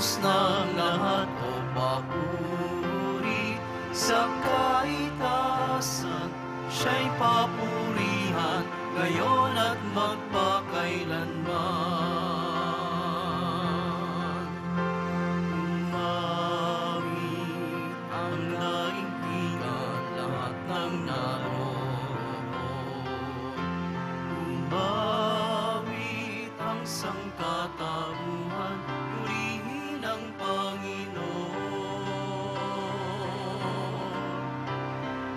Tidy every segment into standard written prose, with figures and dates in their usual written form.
Diyos ng lahat, o papuri sa kaitaasan. Siya'y papurihan ngayon at magpakailanman. Umawit ang daigdigan, lahat ng naroon. Umawit ang sangkatauhan, purihin ang Panginoon.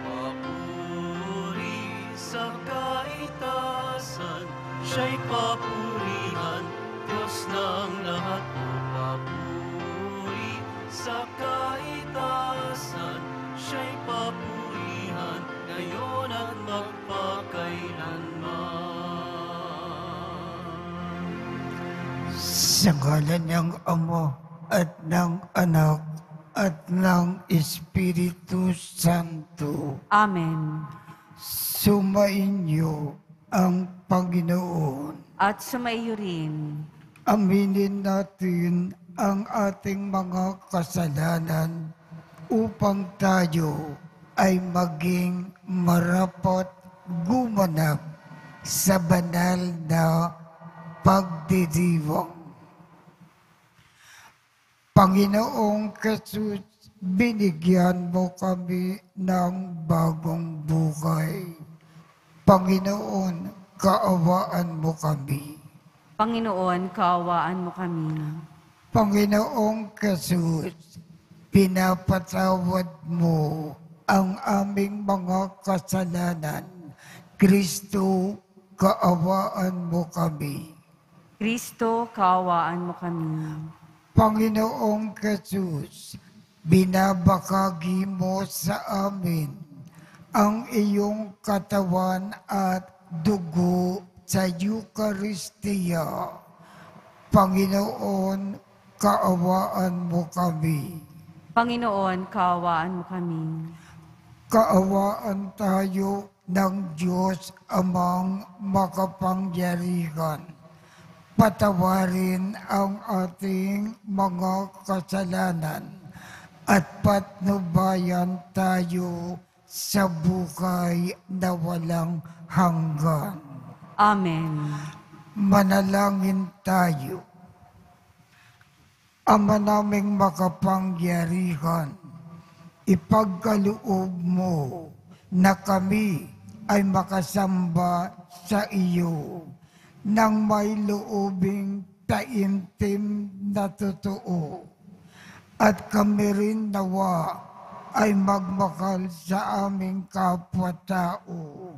Papuri sa kaitaasan, siya'y papurihan, Diyos ng lahat, o papuri sa kaitaasan. Siya'y papurihan ngayon at magpakailanman. Sa ngalan ng Ama at ng Anak at ng Espiritu Santo. Amen. Sumainyo ang Panginoon. At sumaiyo rin. Aminin natin ang ating mga kasalanan upang tayo ay maging marapat gumanap sa banal na pagdiriwang. Panginoong Jesus, binigyan mo kami ng bagong buhay. Panginoon, kaawaan mo kami. Panginoon, kaawaan mo kami. Panginoong Jesus, pinapatawad mo ang aming mga kasalanan. Kristo, kaawaan mo kami. Kristo, kaawaan mo kami. Panginoong Jesus, binabakagi mo sa amin ang iyong katawan at dugo sa Eucharistia. Panginoon, kaawaan mo kami. Panginoon, kaawaan mo kami. Kaawaan tayo ng Diyos Amang makapangyarihan. Patawarin ang ating mga kasalanan at patnubayan tayo sa buhay na walang hanggan. Amen. Manalangin tayo. Ama naming makapangyarihan, ipagkaloob mo na kami ay makasamba sa iyo nang may loobing taimtim na totoo. At kami rin nawa ay magmakal sa aming kapwa-tao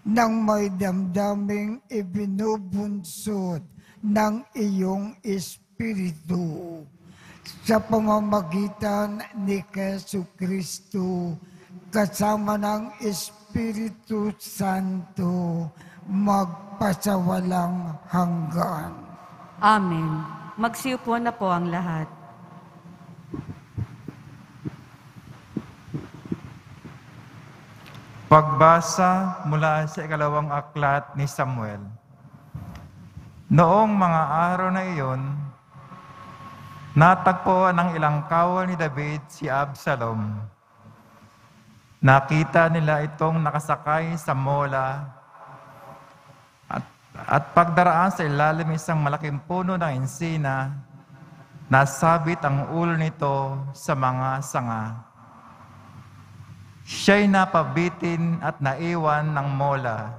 nang may damdaming ibinubunsod ng iyong Espiritu. Sa pamamagitan ni Jesucristo, kasama ng Espiritu Santo, magpasawalang hanggan. Amen. Magsiupo na po ang lahat. Pagbasa mula sa ikalawang aklat ni Samuel. Noong mga araw na iyon, natagpuan ng ilang kawal ni David si Absalom. Nakita nila itong nakasakay sa mola at pagdaraan sa ilalim isang malaking puno ng ensina, nasabit ang ulo nito sa mga sanga. Siya'y napabitin at naiwan ng mola.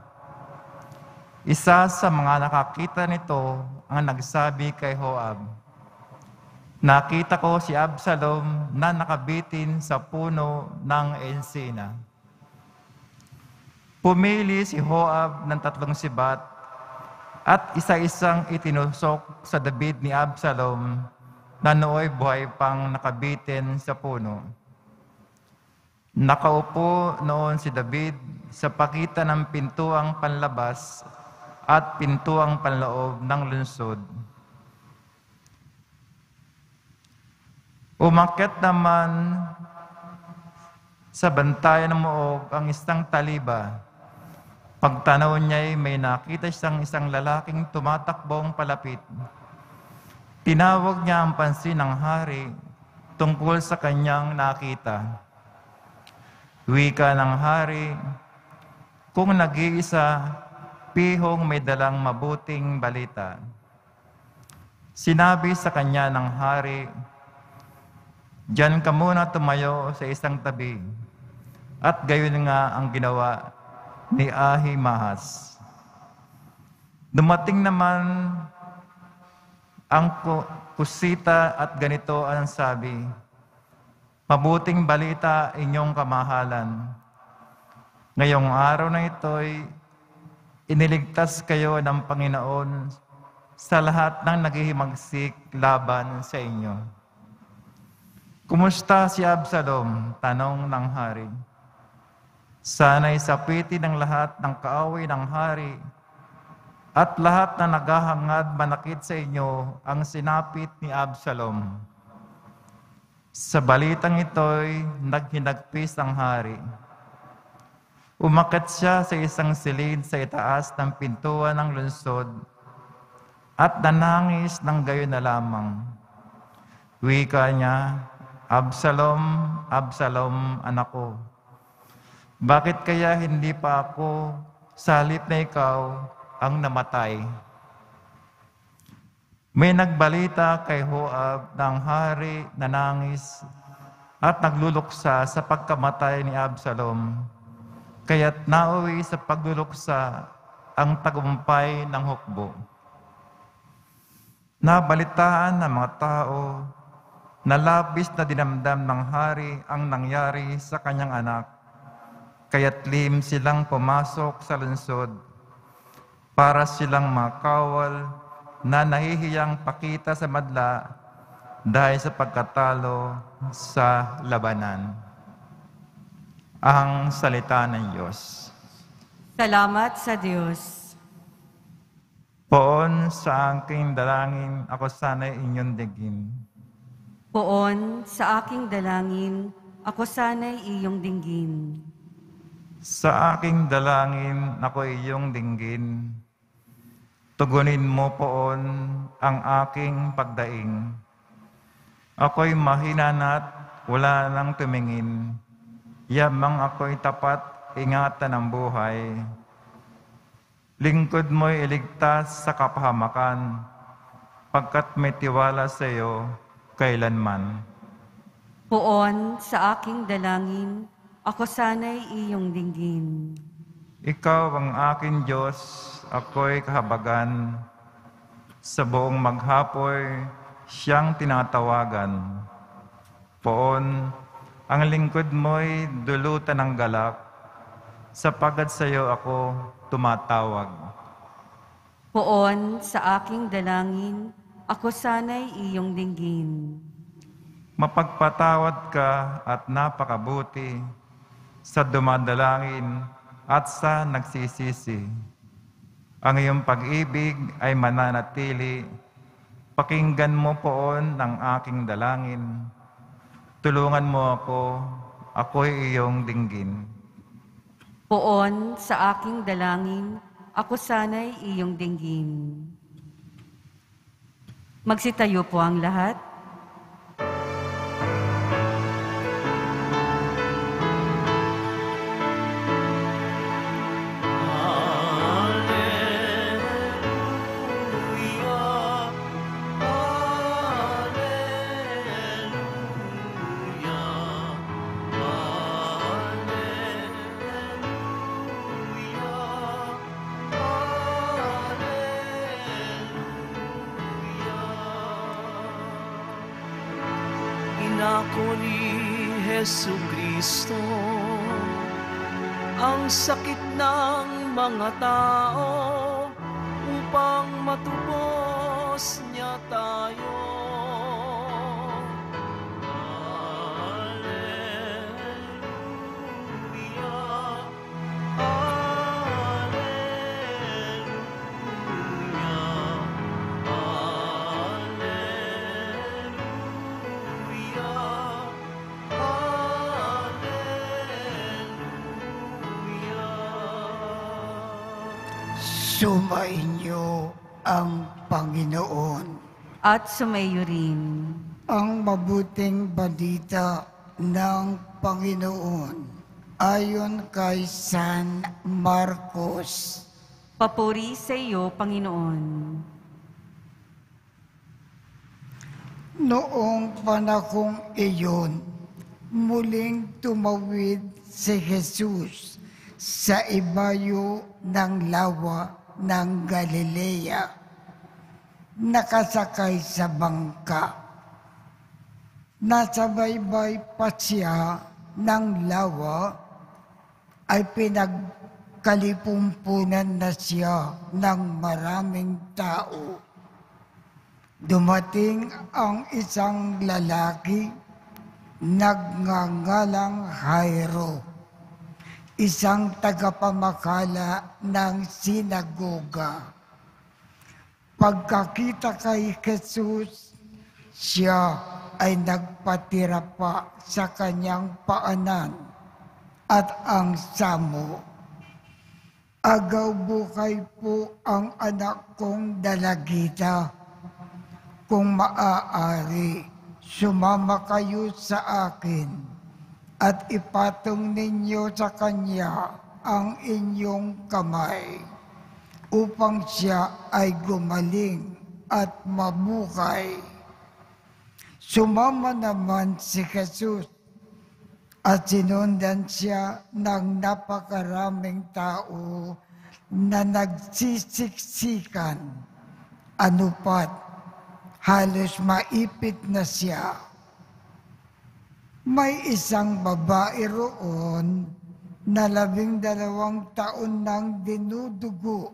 Isa sa mga nakakita nito ang nagsabi kay Joab, "Nakita ko si Absalom na nakabitin sa puno ng ensina." Pumili si Joab ng 3 sibat at isa-isang itinusok sa David ni Absalom na nooy buhay pang nakabitin sa puno. Nakaupo noon si David sa pagitan ng pintuang panlabas at pintuang panloob ng lungsod. Umakyat naman sa bantayan ng muog ang isang taliba. Pagtanaw niya'y may nakita siyang isang lalaking tumatakbong palapit. Tinawag niya ang pansin ng hari tungkol sa kanyang nakita. Wika ng hari, kung nag-iisa, pihong may dalang mabuting balita. Sinabi sa kanya ng hari, "Diyan ka muna tumayo sa isang tabi." At gayon nga ang ginawa ni Ahimahas. Dumating naman ang kusita at ganito ang sabi, "Mabuting balita inyong kamahalan. Ngayong araw na ito'y iniligtas kayo ng Panginoon sa lahat ng naghihimagsik laban sa inyo." "Kumusta si Absalom?" tanong ng hari. "Sana'y sapitin ng lahat ng kaaway ng hari at lahat na naghahangad manakit sa inyo ang sinapit ni Absalom." Sa balitang ito'y naghinagpis ang hari. Umakyat siya sa isang silid sa itaas ng pintuan ng lungsod at nanangis ng gayon na lamang. Wika niya, "Absalom, Absalom, anak ko, bakit kaya hindi pa ako, sa halip na ikaw, ang namatay?" May nagbalita kay Joab ng hari na nangis at nagluluksa sa pagkamatay ni Absalom, kaya't nauwi sa pagluluksa ang tagumpay ng hukbo. Nabalitaan ng mga tao na labis na dinamdam ng hari ang nangyari sa kanyang anak, kaya't lihim silang pumasok sa lungsod para silang makawal na nahihiyang pakita sa madla dahil sa pagkatalo sa labanan. Ang salita ng Diyos. Salamat sa Diyos. Poon sa aking dalangin, ako sana'y inyong digin. Poon sa aking dalangin, ako sana'y iyong dinggin. Sa aking dalangin, ako iyong dinggin. Tugunin mo poon ang aking pagdaing. Ako'y mahina na't wala nang tumingin. Yamang ako'y tapat, ingatan ang buhay. Lingkod mo'y iligtas sa kapahamakan, pagkat may tiwala sa iyo kailanman. Poon sa aking dalangin, ako sana'y iyong dinggin. Ikaw ang aking Diyos, ako'y kahabagan. Sa buong maghapoy, siyang tinatawagan. Poon, ang lingkod mo'y dulutan ng galak, sapagkat sa iyo ako tumatawag. Poon sa aking dalangin, ako sana'y iyong dinggin. Mapagpatawad ka at napakabuti sa dumadalangin at sa nagsisisi. Ang iyong pag-ibig ay mananatili. Pakinggan mo poon ang aking dalangin. Tulungan mo ako, ako'y iyong dinggin. Poon sa aking dalangin, ako sana'y iyong dinggin. Magsitayo po ang lahat. Inako ni Jesucristo ang sakit ng mga tao upang matubos niya tayo. Sumainyo ang Panginoon. at sumayo rin. Ang mabuting balita ng Panginoon ayon kay San Marcos. Papuri sa iyo, Panginoon. Noong panahong iyon, muling tumawid si Jesus sa ibayo ng lawa ng Galilea, nakasakay sa bangka. Nasa baybay pa siya ng lawa ay pinagkalipumpunan na siya ng maraming tao. Dumating ang isang lalaki, nagngangalang Jairo, isang tagapamakala ng sinagoga. Pagkakita kay Jesus, siya ay nagpatira pa sa kanyang paanan at ang samo. Agaw buhay po ang anak kong dalagita. Kung maaari, sumama kayo sa akin at ipatong ninyo sa kanya ang inyong kamay upang siya ay gumaling at mabuhay. Sumama naman si Jesus at sinundan siya ng napakaraming tao na nagsisiksikan. Anupat, halos maipit na siya. May isang babae roon na 12 taon nang dinudugo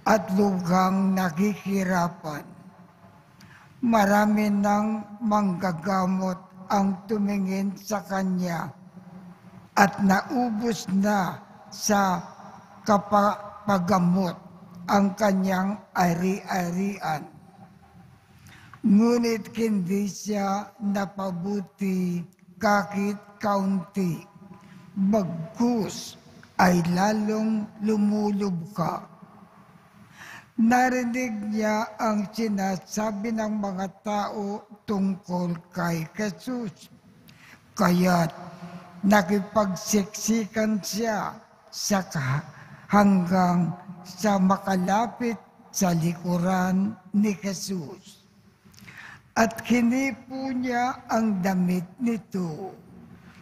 at lugang nakikirapan. Marami ng manggagamot ang tumingin sa kanya at naubos na sa kapagamot ang kanyang ari-arian. Ngunit hindi siya napabuti kahit kaunti, bagkus ay lalong lumulubka. Narinig niya ang sinasabi ng mga tao tungkol kay Jesus. Kaya't nakipagsiksikan siya hanggang sa makalapit sa likuran ni Jesus. At hinipo niya ang damit nito,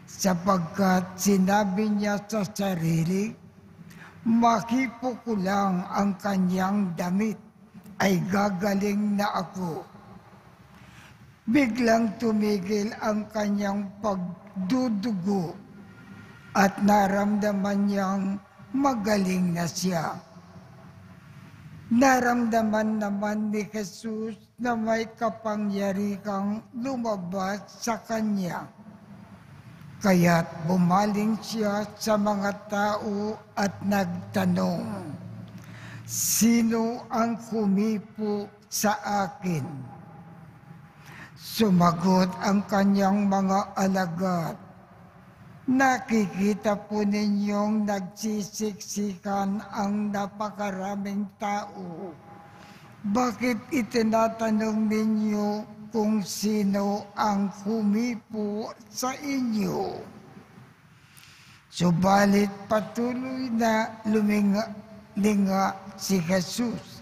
sapagkat sinabi niya sa sarili, makipo ko lang ang kanyang damit, ay gagaling na ako. Biglang tumigil ang kanyang pagdudugo at naramdaman niyang magaling na siya. Naramdaman naman ni Jesus na may kapangyarihang lumabas sa kanya. Kaya't bumaling siya sa mga tao at nagtanong, sino ang humipo sa akin? Sumagot ang kanyang mga alagad, nakikita po ninyong nagsisiksikan ang napakaraming tao. Bakit itinatanong ninyo kung sino ang humipo sa inyo? Subalit patuloy na luminga si Jesus.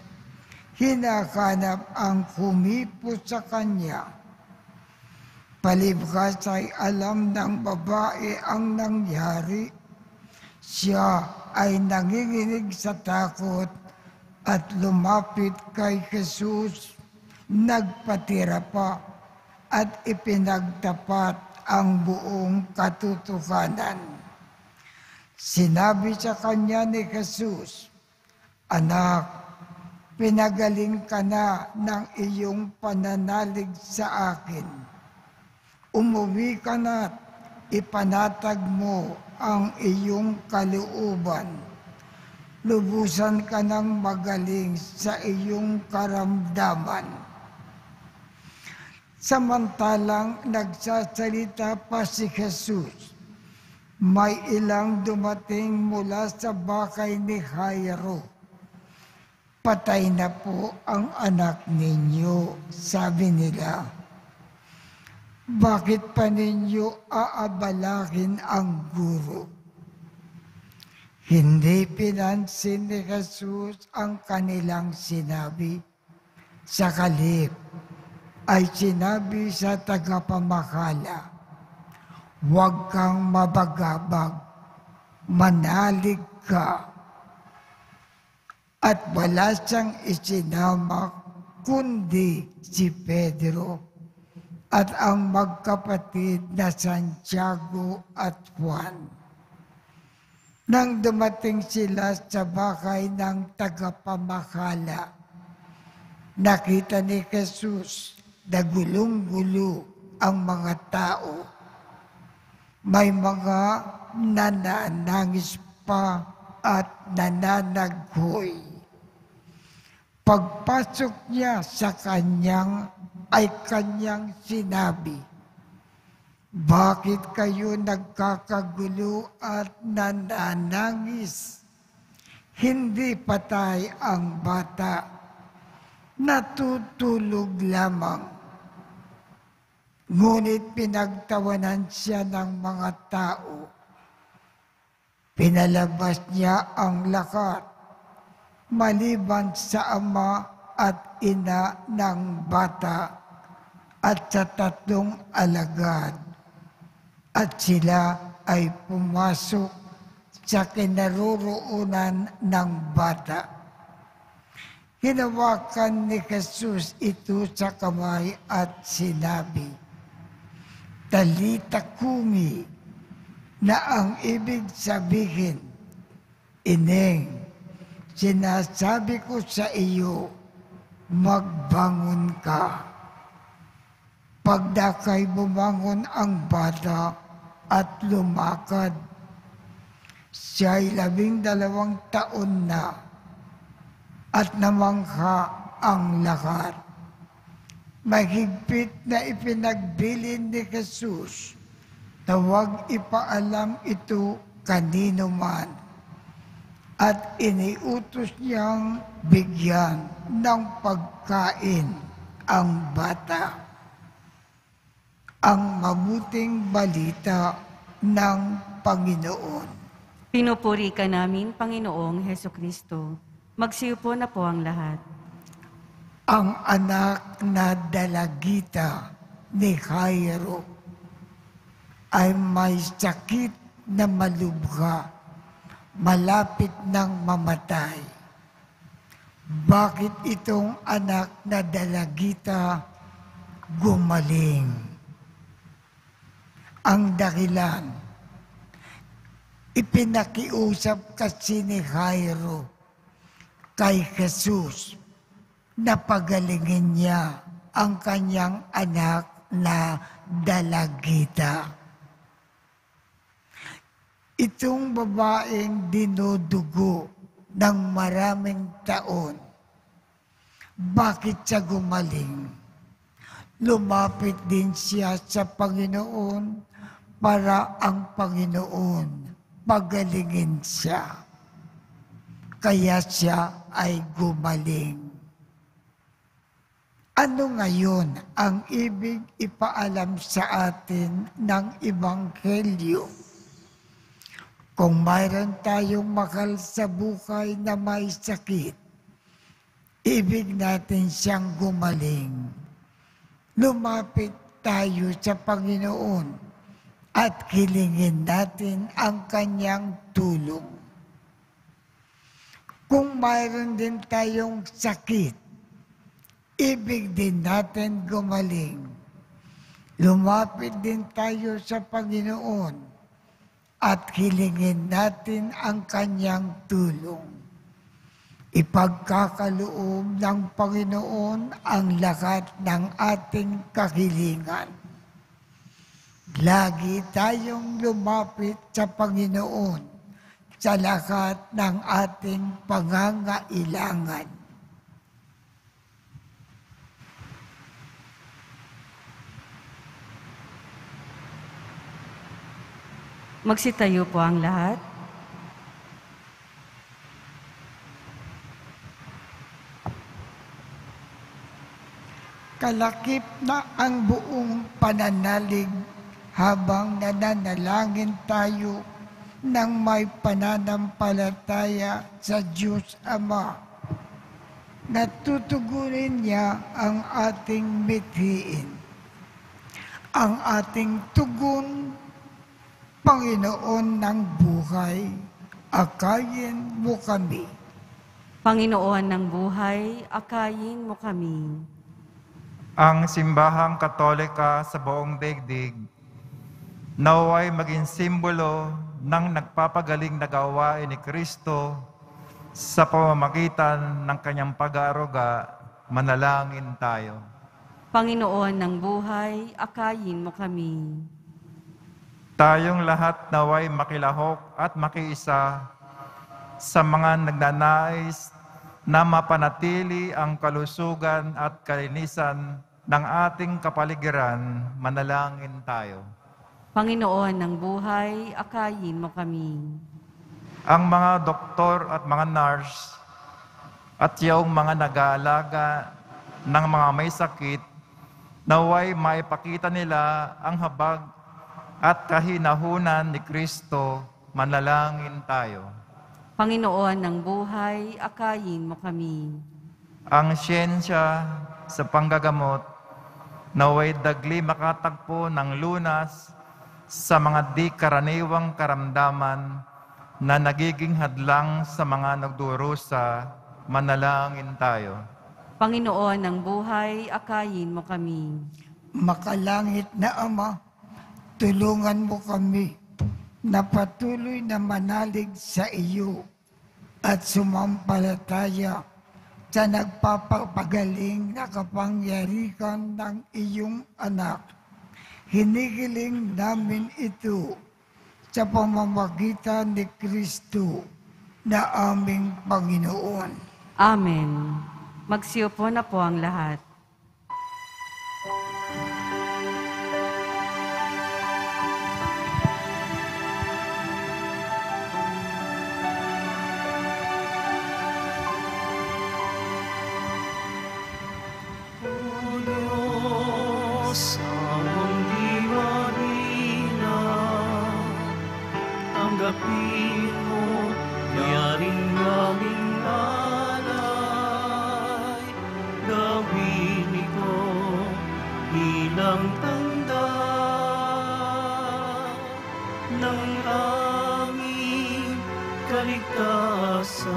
Hinahanap ang humipo sa kanya. Palibhas ay alam ng babae ang nangyari. Siya ay nanginginig sa takot at lumapit kay Jesus, nagpatira pa at ipinagtapat ang buong katotohanan. Sinabi sa kanya ni Jesus, anak, pinagaling ka na ng iyong pananalig sa akin. Umuwi ka na't ipanatag mo ang iyong kalooban. Lubusan ka ng magaling sa iyong karamdaman. Samantalang nagsasalita pa si Jesus, may ilang dumating mula sa bahay ni Jairo. patay na po ang anak ninyo, sabi nila. Bakit pa ninyo aabalahin ang guro? Hindi pinansin ni Jesus ang kanilang sinabi. Sa halip ay sinabi sa tagapamahala, huwag kang mabagabag, manalig ka. At wala siyang isinamak kundi si Pedro at ang magkapatid na Santiago at Juan. Nang dumating sila sa bahay ng tagapamahala, nakita ni Jesus na gulong-gulo ang mga tao. May mga nananangis pa at nananaghoy. Pagpasok niya sa kanyang sinabi, bakit kayo nagkakagulo at nananangis? Hindi patay ang bata, natutulog lamang. Ngunit pinagtawanan siya ng mga tao. Pinalabas niya ang lahat, maliban sa ama at ina ng bata at sa 3 alagad. At sila ay pumasok sa kinaroroonan ng bata. Hinawakan ni Jesus ito sa kamay at sinabi, Talita kumi, na ang ibig sabihin, Ineng, sinasabi ko sa iyo, magbangon ka. Pagdakay bumangon ang bata at lumakad. Siya'y 12 taon na at namangha ang lahat. Mahigpit na ipinagbilin ni Jesus na huwag ipaalam ito kanino man at iniutos niyang bigyan ng pagkain ang bata. Ang mabuting balita ng Panginoon. Pinupuri ka namin, Panginoong Hesukristo. Magsiupo na po ang lahat. Ang anak na dalagita ni Jairo ay may sakit na malubha, malapit ng mamatay. Bakit itong anak na dalagita gumaling? Ang dahilan, ipinakiusap kasi ni Jairo kay Jesus na pagalingin niya ang kanyang anak na dalagita. Itong babaeng dinudugo ng maraming taon, bakit siya gumaling? Lumapit din siya sa Panginoon para ang Panginoon pagalingin siya. Kaya siya ay gumaling. Ano ngayon ang ibig ipaalam sa atin ng Ebanghelyo? Kung mayroon tayong mahal sa buhay na may sakit, ibig natin siyang gumaling. Lumapit tayo sa Panginoon at hilingin natin ang kanyang tulong. Kung mayroon din tayong sakit, ibig din natin gumaling. Lumapit din tayo sa Panginoon at hilingin natin ang kanyang tulong. Ipagkakaloob ng Panginoon ang lahat ng ating kahilingan. Lagi tayong lumapit sa Panginoon sa lahat ng ating pangangailangan. Magsitayo po ang lahat. Kalakip na ang buong pananalig habang nananalangin tayo ng may pananampalataya sa Diyos Ama. Natutugunin niya ang ating mithiin. Ang ating tugon, Panginoon ng buhay, akayin mo kami. Panginoon ng buhay, akayin mo kami. Ang simbahang Katolika sa buong daigdig naway maging simbolo ng nagpapagaling na gawain ni Kristo sa pamamagitan ng kanyang pag-aaruga. Manalangin tayo. Panginoon ng buhay, akayin mo kami. Tayong lahat naway makilahok at makiisa sa mga nagnanais na mapanatili ang kalusugan at kalinisan ng ating kapaligiran. Manalangin tayo. Panginoon ng buhay, akayin mo kami. Ang mga doktor at mga nurse at yung mga nag-aalaga ng mga may sakit, naway maipakita nila ang habag at kahinahunan ni Kristo. Manalangin tayo. Panginoon ng buhay, akayin mo kami. Ang siyensya sa panggagamot, naway dagli makatagpo ng lunas sa mga di karaniwang karamdaman na nagiging hadlang sa mga nagdurusa. Manalangin tayo. Panginoon ng buhay, akayin mo kami. Makalangit na Ama, tulungan mo kami na patuloy na manalig sa iyo at sumampalataya sa nagpapagaling na kapangyarihan ng iyong anak. Hinihiling namin ito sa pamamagitan ni Kristo na aming Panginoon. Amen. Magsiupo na po ang lahat. Tanggapin mo, yaring naming alay. Gawin ito bilang tanda ng aming kaligtasan.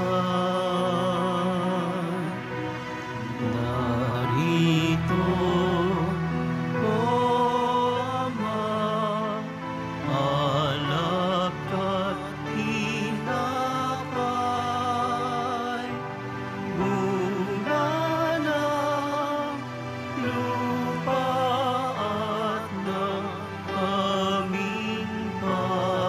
Narito, O Ama, alak at tinapay, bunga ng lupa at ng aming paggawa.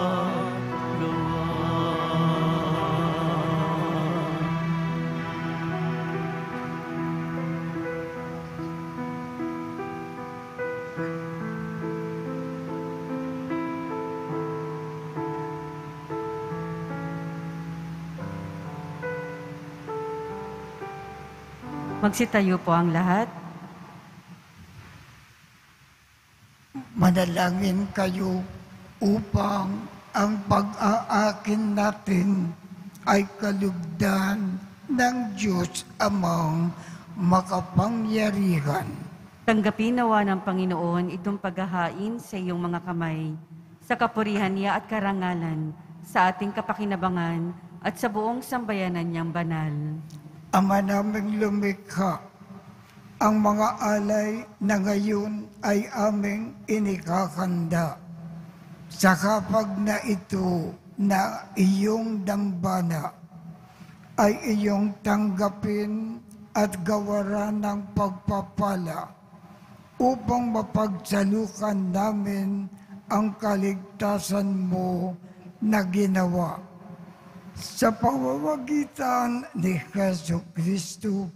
Magsitayo po ang lahat. Manalangin kayo upang ang pag-aakin natin ay kalugdan ng Diyos Amang makapangyarihan. Tanggapin nawa ng Panginoon itong paghahain sa iyong mga kamay, sa kapurihan niya at karangalan, sa ating kapakinabangan at sa buong sambayanan niyang banal. Ama naming lumikha, ang mga alay na ngayon ay aming inikakanda. Sa kapag na ito na iyong dambana, ay iyong tanggapin at gawaran ng pagpapala upang mapagsalukan namin ang kaligtasan mo na ginawa. Sa pamamagitan ni Jesu Kristo,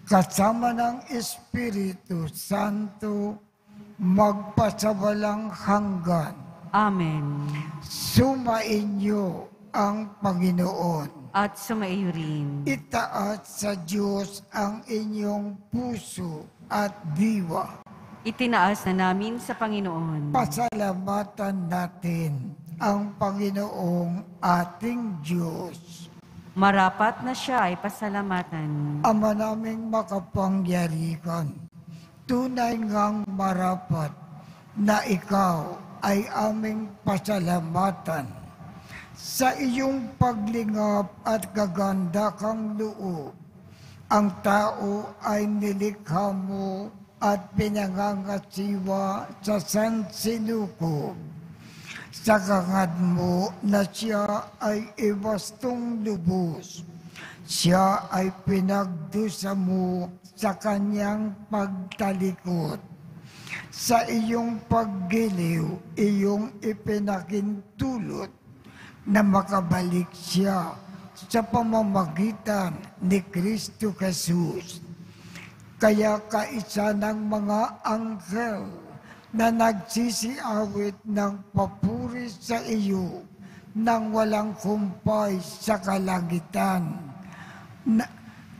kasama ng Espiritu Santo, magpasawalang hanggan. Amen. Sumainyo ang Panginoon. At sumaiyo rin. Itaas sa Diyos ang inyong puso at diwa. Itinaas na namin sa Panginoon. Pasalamatan natin ang Panginoong ating Diyos. Marapat na siya ay pasalamatan. Ama naming makapangyarihan, tunay ngang marapat na ikaw ay aming pasalamatan sa iyong paglingap at gaganda kang loob. Ang tao ay nilikha mo at pinangangasiwa sa sansinukob. Sa kangad mo na siya ay iwastong lubos. Siya ay pinagdusa mo sa kanyang pagtalikod. Sa iyong paggiliw, iyong ipinakintulot na makabalik siya sa pamamagitan ni Kristo Jesus. Kaya kaisa ng mga anghel na nagsisiawit ng papuri sa iyo nang walang kumpay sa kalangitan.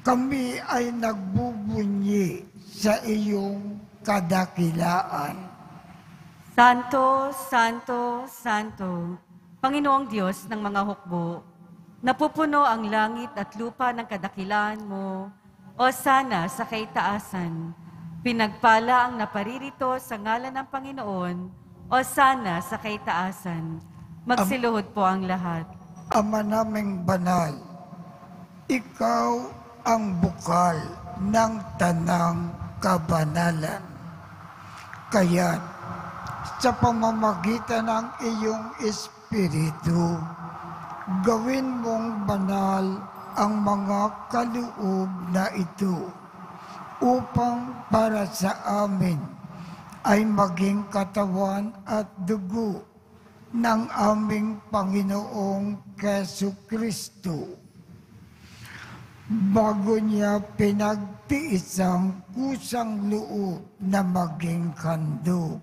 Kami ay nagbubunyi sa iyong kadakilaan. Santo, Santo, Santo, Panginoong Diyos ng mga hukbo, napupuno ang langit at lupa ng kadakilaan mo, o sana sa kaitaasan. Pinagpala ang naparirito sa ngalan ng Panginoon, o sana sa kaitaasan. Magsiluhod po ang lahat. Ama naming banal, ikaw ang bukal ng tanang kabanalan. Kaya't sa pamamagitan ng iyong Espiritu, gawin mong banal ang mga kaloob na ito upang para sa amin ay maging katawan at dugo ng aming Panginoong Jesucristo. Bago niya pinagtiis ang kusang loob na maging handog,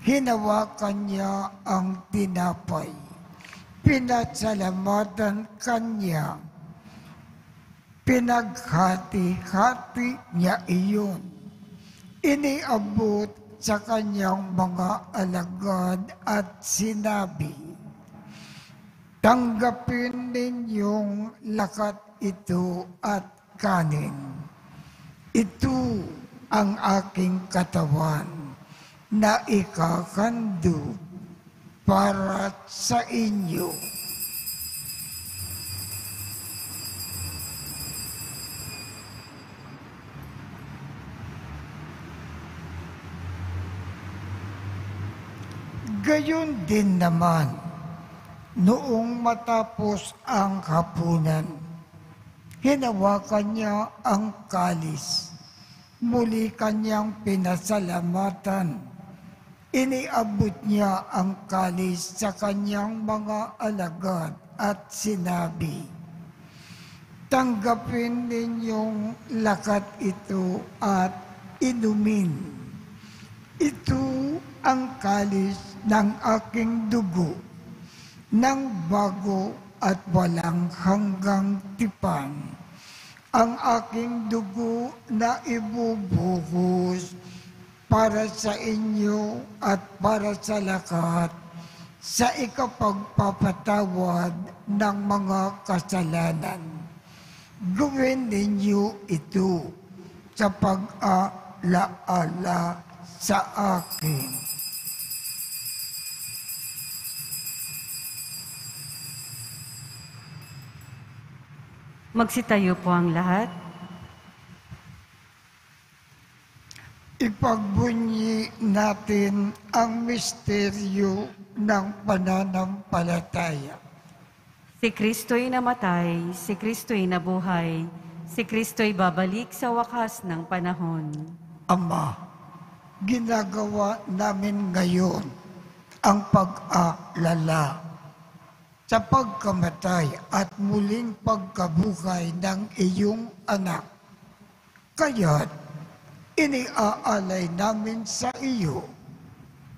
hinawakan niya ang tinapay. Pinasalamatan kanya. Pinaghati-hati niya iyon. Iniabot sa kanyang mga alagad at sinabi, tanggapin ninyong lakat ito at kanin. Ito ang aking katawan na ikakandog para sa inyo. Gayon din naman, noong matapos ang hapunan, hinawakan niya ang kalis. Muli kanyang pinasalamatan. Iniabot niya ang kalis sa kanyang mga alagad at sinabi, tanggapin ninyong lakat ito at inumin. Ito ang kalis ng aking dugo, ng bago at walang hanggang tipan. Ang aking dugo na ibubuhos para sa inyo at para sa lakat sa ikapagpapatawad ng mga kasalanan. Gawin ninyo ito sa pag-alaala sa akin. Magsitayo po ang lahat. Ipagbunyi natin ang misteryo ng pananampalataya. Si Kristo'y namatay, si Kristo'y nabuhay, si Kristo'y babalik sa wakas ng panahon. Ama, ginagawa namin ngayon ang pag-aalala sa pagkamatay at muling pagkabuhay ng iyong anak. Kaya't iniaalay namin sa iyo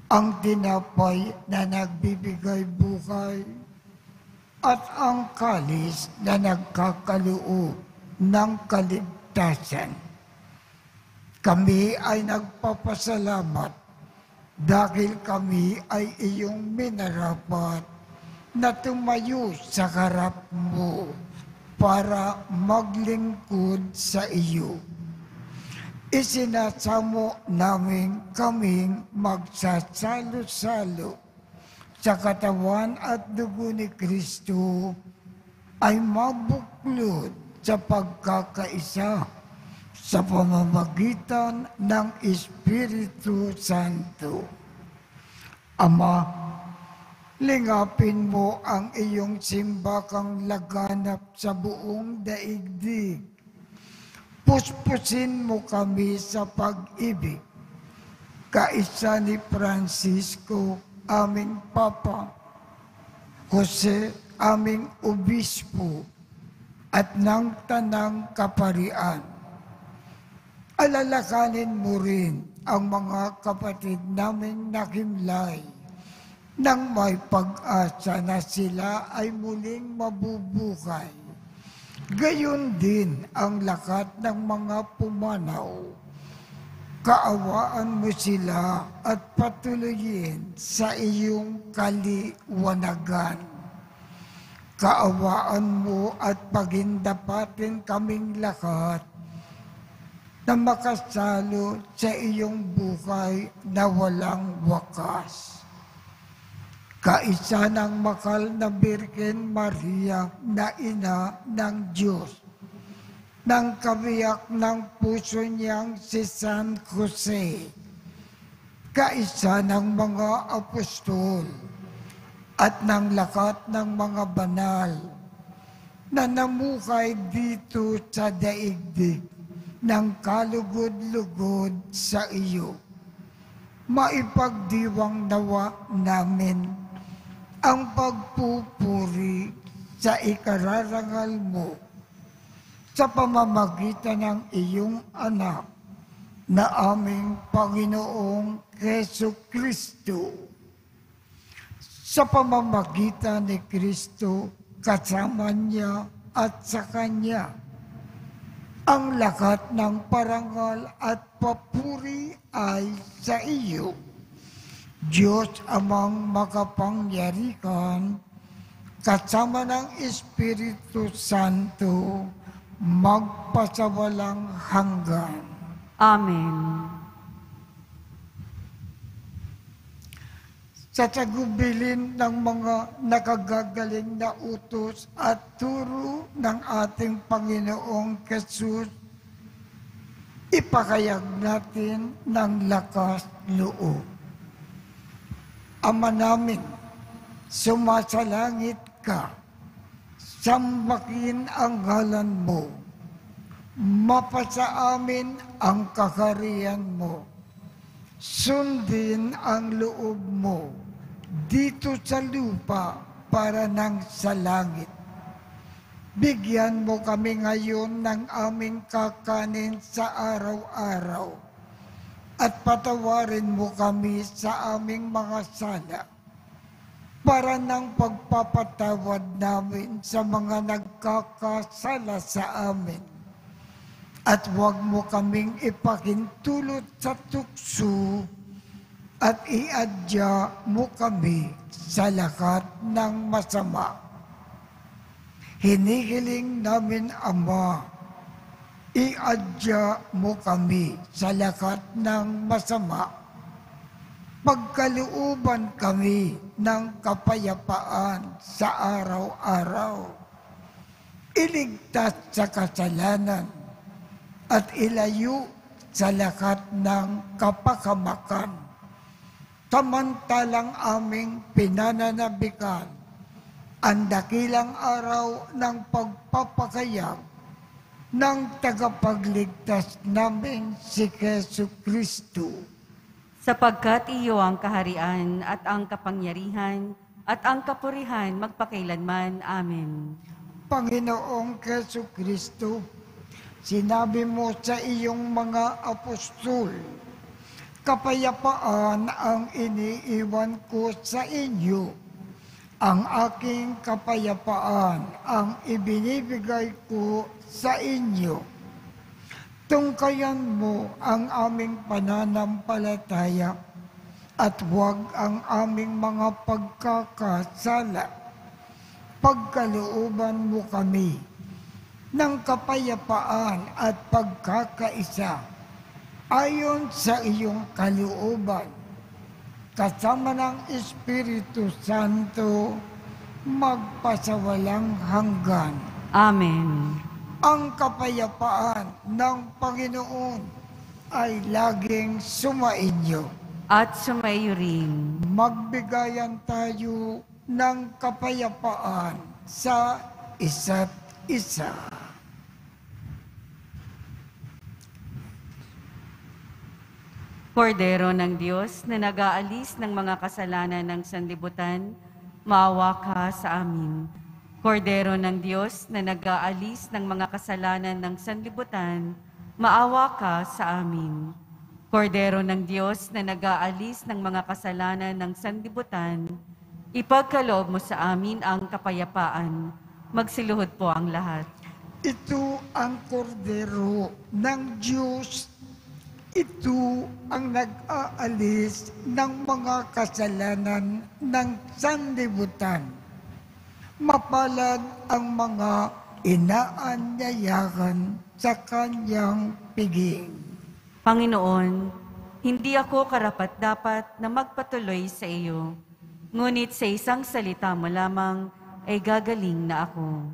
ang tinapay na nagbibigay buhay at ang kalis na nagkakaloob ng kaligtasan. Kami ay nagpapasalamat dahil kami ay iyong minarapat na tumayo sa harap mo para maglingkod sa iyo. Isinasamo namin kaming magsasalo-salo sa katawan at dugo ni Kristo ay mabuklod sa pagkakaisa sa pamamagitan ng Espiritu Santo. Ama, lingapin mo ang iyong simbakang laganap sa buong daigdig. Puspusin mo kami sa pag-ibig. Kaisa ni Francisco, aming Papa, Jose, aming Obispo, at ng Tanang Kaparian. Alalakanin mo rin ang mga kapatid naming nakimlay nang may pag-asa na sila ay muling mabubuhay. Gayon din ang lakat ng mga pumanaw. Kaawaan mo sila at patuloyin sa iyong kaliwanagan. Kaawaan mo at pagindapatin kaming lahat na makasalo sa iyong buhay na walang wakas. Kaisa ng makal na Birhen Maria na ina ng Diyos, ng kabiyak ng puso niyang si San Jose, kaisa ng mga apostol, at ng lakat ng mga banal na namuhay dito sa daigdig ng kalugod-lugod sa iyo. Maipagdiwang nawa namin ang pagpupuri sa ikararangal mo sa pamamagitan ng iyong anak na aming Panginoong Jesucristo. Sa pamamagitan ni Kristo, kasama niya at sa Kanya, ang lakat ng parangal at papuri ay sa iyo, Diyos amang makapangyarihan, kasama ng Espiritu Santo, magpasawalang hanggan. Amen. Sa tagubilin ng mga nakagagaling na utos at turo ng ating Panginoong Jesus, ipakayag natin ng lakas loob. Ama namin, sumasalangit ka, sambahin ang ngalan mo, mapasa amin ang kaharian mo, sundin ang loob mo dito sa lupa para nang sa langit. Bigyan mo kami ngayon ng aming kakanin sa araw-araw at patawarin mo kami sa aming mga sala para ng pagpapatawad namin sa mga nagkakasala sa amin. At huwag mo kaming ipakintulot sa tukso at iadya mo kami sa lakat ng masama. Hinihiling namin, Ama, iadya mo kami sa lakat ng masama. Pagkalooban kami ng kapayapaan sa araw-araw. Iligtas sa kasalanan at ilayo sa lakat ng kapakamakan. Samantalang aming pinananabikan ang dakilang araw ng pagpapakayag ng tagapagligtas namin si Jesucristo. Sapagkat iyo ang kaharian at ang kapangyarihan at ang kapurihan magpakailanman. Amen. Panginoong Jesucristo, sinabi mo sa iyong mga apostol, kapayapaan ang iniiwan ko sa inyo. Ang aking kapayapaan ang ibinibigay ko sa inyo. Tungkayan mo ang aming pananampalataya at huwag ang aming mga pagkakasala. Pagkalooban mo kami ng kapayapaan at pagkakaisa ayon sa iyong kalooban, kasama ng Espiritu Santo, magpasawalang hanggan. Amen. Ang kapayapaan ng Panginoon ay laging sumainyo. At sumaiyo rin. Magbigayan tayo ng kapayapaan sa isa't isa. Kordero ng Diyos na nag-aalis ng mga kasalanan ng sanlibutan, maawa ka sa amin. Kordero ng Diyos na nag-aalis ng mga kasalanan ng sanlibutan, maawa ka sa amin. Kordero ng Diyos na nag-aalis ng mga kasalanan ng sanlibutan, ipagkaloob mo sa amin ang kapayapaan. Magsiluhod po ang lahat. Ito ang kordero ng Diyos. Ito ang nag-aalis ng mga kasalanan ng sanlibutan. Mapalad ang mga inaanyayahan sa kanyang piging. Panginoon, hindi ako karapat-dapat na magpatuloy sa iyo, ngunit sa isang salita mo lamang ay gagaling na ako.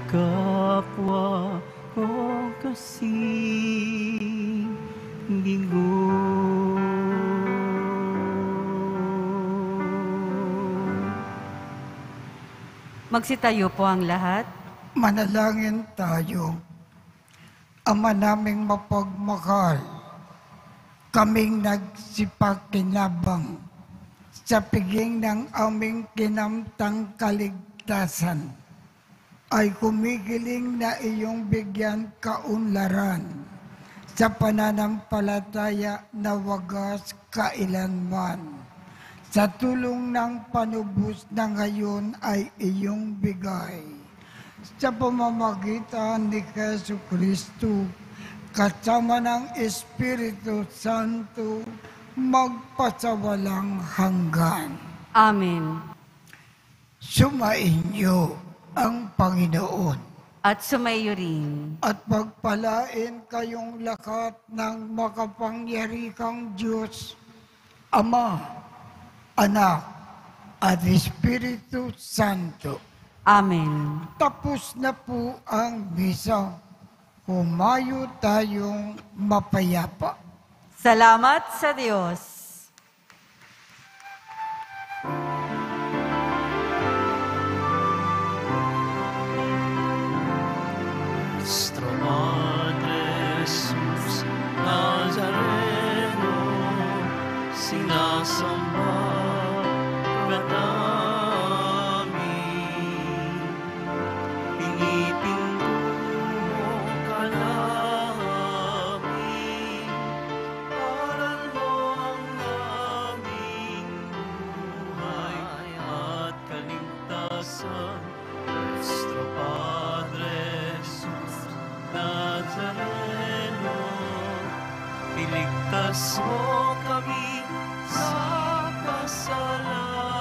Kapwa ko kasing bigo. Magsitayo po ang lahat. Manalangin tayo. Ama naming mapagmahal, kaming nagsipakinabang sa piging ng aming kinamtang kaligtasan, ay kumikiling na iyong bigyan kaunlaran sa pananampalataya na wagas kailanman. sa tulong ng panubos na ngayon ay iyong bigay. Sa pamamagitan ni Jesu Kristo, kasama ng Espiritu Santo, magpasawalang hanggan. Amen. Sumainyo ang Panginoon At sumayo rin. at pagpalain kayong lahat ng makapangyarihang Diyos, Ama, Anak, at Espiritu Santo. Amen. Tapos na po ang misa. Humayo tayong mapayapa. Salamat sa Diyos. Nuestro Padre Jesus Nazareno, sinasamba ka namin. Pinipinto mo ka namin, aral mo ang naming buhay at kaligtasan. Nuestro Padre Jesus Nazareno, iligtas mo kami sa kasalanan.